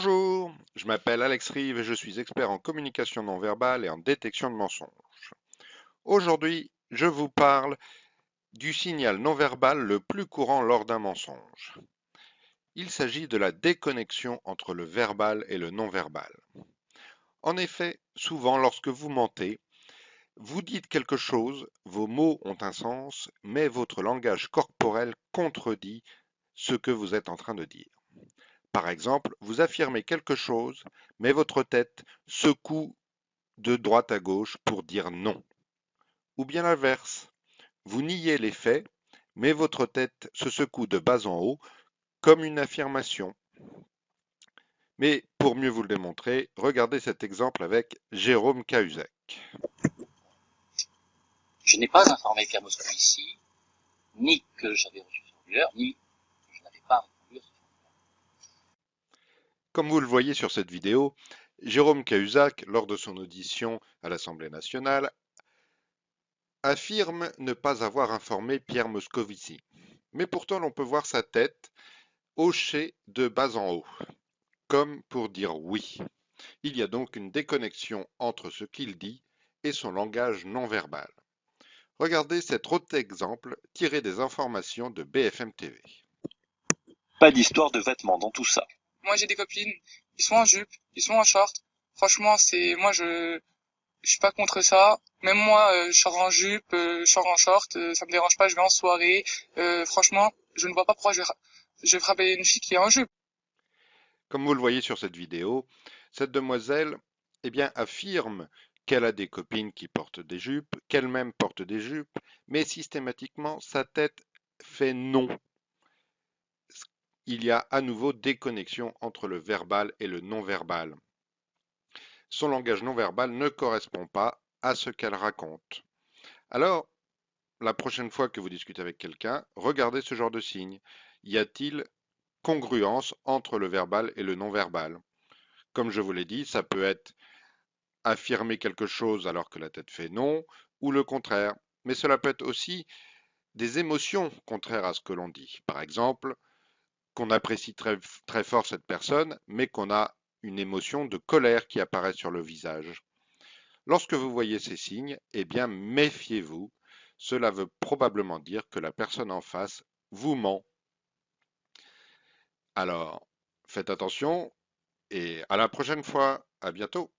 Bonjour, je m'appelle Alex Rive et je suis expert en communication non verbale et en détection de mensonges. Aujourd'hui, je vous parle du signal non verbal le plus courant lors d'un mensonge. Il s'agit de la déconnexion entre le verbal et le non verbal. En effet, souvent lorsque vous mentez, vous dites quelque chose, vos mots ont un sens, mais votre langage corporel contredit ce que vous êtes en train de dire. Par exemple, vous affirmez quelque chose, mais votre tête secoue de droite à gauche pour dire non. Ou bien l'inverse, vous niez les faits, mais votre tête se secoue de bas en haut comme une affirmation. Mais pour mieux vous le démontrer, regardez cet exemple avec Jérôme Cahuzac. Je n'ai pas informé Pierre Moscovici, ni que j'avais reçu ce formulaire, ni que je n'avais pas répondu à ce formulaire. Comme vous le voyez sur cette vidéo, Jérôme Cahuzac, lors de son audition à l'Assemblée nationale, affirme ne pas avoir informé Pierre Moscovici. Mais pourtant, l'on peut voir sa tête hocher de bas en haut, comme pour dire oui. Il y a donc une déconnexion entre ce qu'il dit et son langage non verbal. Regardez cet autre exemple tiré des informations de BFM TV. Pas d'histoire de vêtements dans tout ça. Moi j'ai des copines, ils sont en jupe, ils sont en short. Franchement, moi je suis pas contre ça. Même moi, je sors en jupe, je sors en short, ça me dérange pas, je vais en soirée. Franchement, je ne vois pas pourquoi je vais frapper une fille qui est en jupe. Comme vous le voyez sur cette vidéo, cette demoiselle affirme qu'elle a des copines qui portent des jupes, qu'elle-même porte des jupes, mais systématiquement sa tête fait non. Il y a à nouveau déconnexion entre le verbal et le non-verbal. Son langage non-verbal ne correspond pas à ce qu'elle raconte. Alors, la prochaine fois que vous discutez avec quelqu'un, regardez ce genre de signe. Y a-t-il congruence entre le verbal et le non-verbal? Comme je vous l'ai dit, ça peut être affirmer quelque chose alors que la tête fait non, ou le contraire. Mais cela peut être aussi des émotions contraires à ce que l'on dit. Par exemple, qu'on apprécie très fort cette personne, mais qu'on a une émotion de colère qui apparaît sur le visage. Lorsque vous voyez ces signes, méfiez-vous. Cela veut probablement dire que la personne en face vous ment. Alors, faites attention et à la prochaine fois. À bientôt.